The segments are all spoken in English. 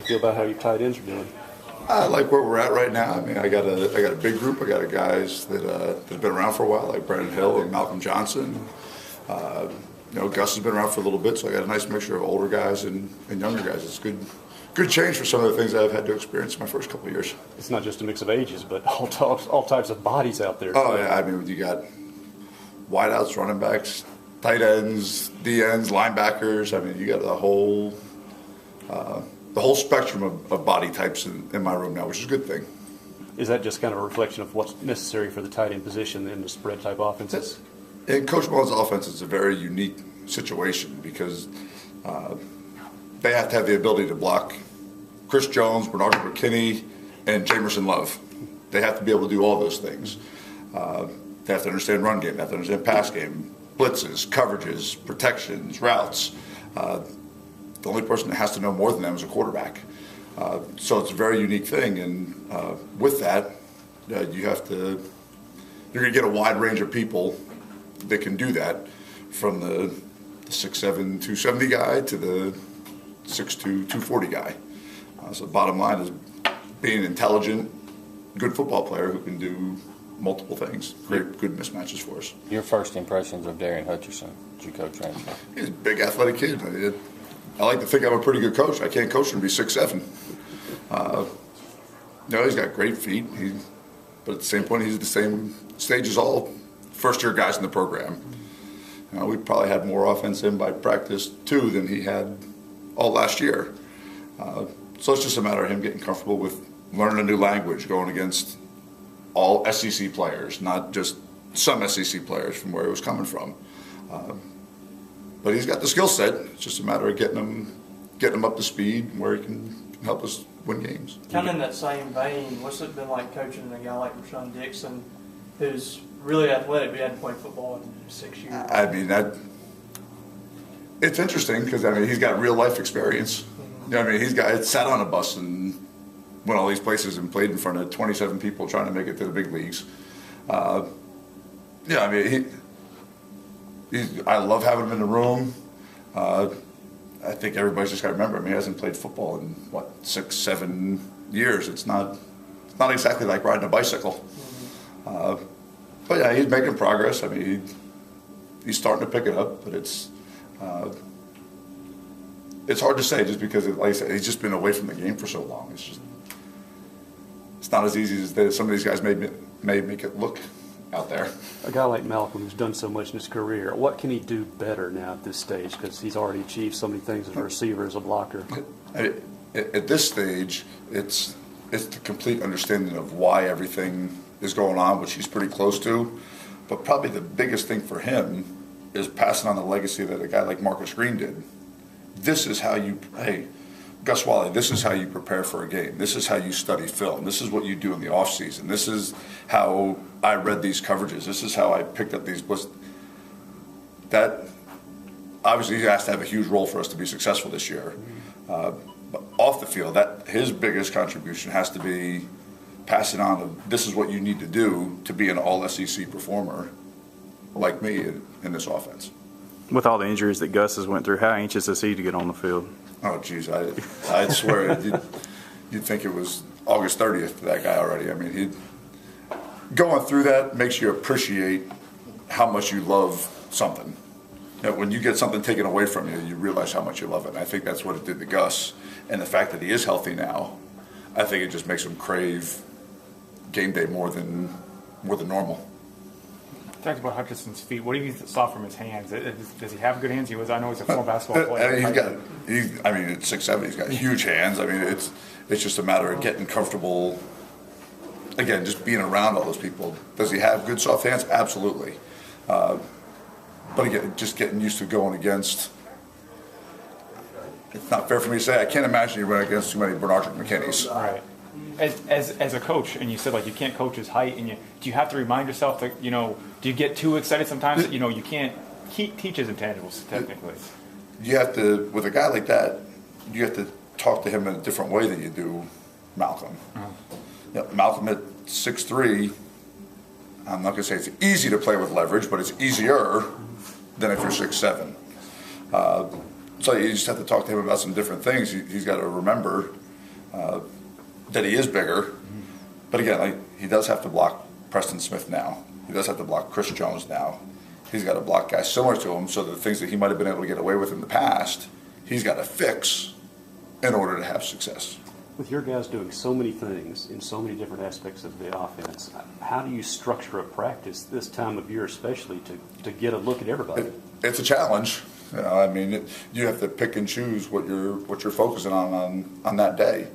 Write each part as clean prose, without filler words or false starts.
Feel about how your tight ends are doing? I like where we're at right now. I mean, I got a big group. I got guys that have been around for a while, like Brandon Hill and Malcolm Johnson. Gus has been around for a little bit, so I got a nice mixture of older guys and younger guys. It's good change for some of the things I've had to experience in my first couple of years. It's not just a mix of ages, but all types of bodies out there. Oh yeah, I mean, you got wideouts, running backs, tight ends, DNs, linebackers. I mean, you got the whole spectrum of body types in my room now, which is a good thing. Is that just kind of a reflection of what's necessary for the tight end position in the spread type offenses? In Coach Mullen's offense, it's a very unique situation because they have to have the ability to block Chris Jones, Bernard McKinney, and Jamerson Love. They have to be able to do all those things. They have to understand run game, they have to understand pass game, blitzes, coverages, protections, routes. The only person that has to know more than them is a quarterback. So it's a very unique thing, and with that, you're going to get a wide range of people that can do that, from the 6'7", 270 guy to the 6'2", 240 guy. So the bottom line is being an intelligent, good football player who can do multiple things. Great, good mismatches for us. Your first impressions of Darian Hutcherson, did you coach him? He's a big athletic kid. I like to think I'm a pretty good coach. I can't coach him to be 6'7". He's got great feet. But at the same point, he's at the same stage as all first-year guys in the program. We probably had more offense in by practice, too, than he had all last year. So it's just a matter of him getting comfortable with learning a new language, going against all SEC players, not just some SEC players from where he was coming from. But he's got the skill set. It's just a matter of getting him up to speed where he can help us win games. Kind of in that same vein, what's it been like coaching a guy like Rashawn Dixon, who's really athletic but he hadn't played football in 6 years? I mean, it's interesting because, he's got real life experience. Mm-hmm. He's sat on a bus and went all these places and played in front of 27 people trying to make it to the big leagues. I love having him in the room. I think everybody's just got to remember, he hasn't played football in 6-7 years. It's not exactly like riding a bicycle. But yeah, he's making progress. He's starting to pick it up, but it's hard to say just because, like I said, he's just been away from the game for so long. It's not as easy as some of these guys may make it look out there. A guy like Malcolm, who's done so much in his career, what can he do better now at this stage? Because he's already achieved so many things as a receiver, as a blocker. At this stage, it's the complete understanding of why everything is going on, which he's pretty close to. But probably the biggest thing for him is passing on the legacy that a guy like Marcus Green did. This is how Gus Wally, this is how you prepare for a game. This is how you study film. This is what you do in the off season. This is how I read these coverages. This is how I picked up these blitzes. That obviously he has to have a huge role for us to be successful this year. But off the field, that his biggest contribution has to be passing on of this is what you need to do to be an all SEC performer like me in this offense. With all the injuries that Gus has went through, how anxious is he to get on the field? Oh, geez, I'd swear you'd think it was August 30th for that guy already. Going through that makes you appreciate how much you love something. When you get something taken away from you, you realize how much you love it. And I think that's what it did to Gus. And the fact that he is healthy now, I think it just makes him crave game day more than normal. Talked about Hutchinson's feet. What do you saw from his hands? Does he have good hands? I know he's a former basketball player. At 6'7", he's got huge hands. It's just a matter of getting comfortable. Again, just being around all those people. Does he have good soft hands? Absolutely. But again, just getting used to going against. It's not fair for me to say. I can't imagine you run against too many Bernard McKinneys. Right. As a coach, and you said you can't coach his height, and do you have to remind yourself that do you get too excited sometimes that you can't teach his intangibles technically? You have to, with a guy like that, you have to talk to him in a different way than you do Malcolm. Malcolm at 6'3", I'm not going to say it's easy to play with leverage, but it's easier than if you're 6'7". So you just have to talk to him about some different things. He's got to remember that he is bigger. But again, like, he does have to block Preston Smith now. He does have to block Chris Jones now. He's got to block guys similar to him, so the things that he might have been able to get away with in the past, he's got to fix in order to have success. With your guys doing so many things in so many different aspects of the offense, how do you structure a practice this time of year especially to get a look at everybody? It's a challenge. You know, I mean, you have to pick and choose what you're focusing on that day.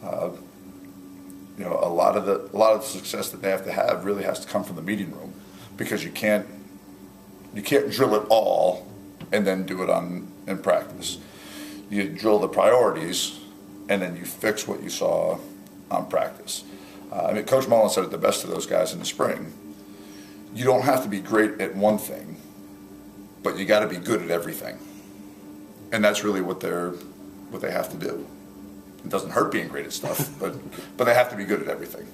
You know, a lot of the success that they have to have really has to come from the meeting room, because you can't drill it all and then do it in practice. You drill the priorities and then you fix what you saw on practice. I mean, Coach Mullen said it the best to those guys in the spring. You don't have to be great at one thing, but you got to be good at everything, and that's really what they have to do. It doesn't hurt being great at stuff, but they have to be good at everything.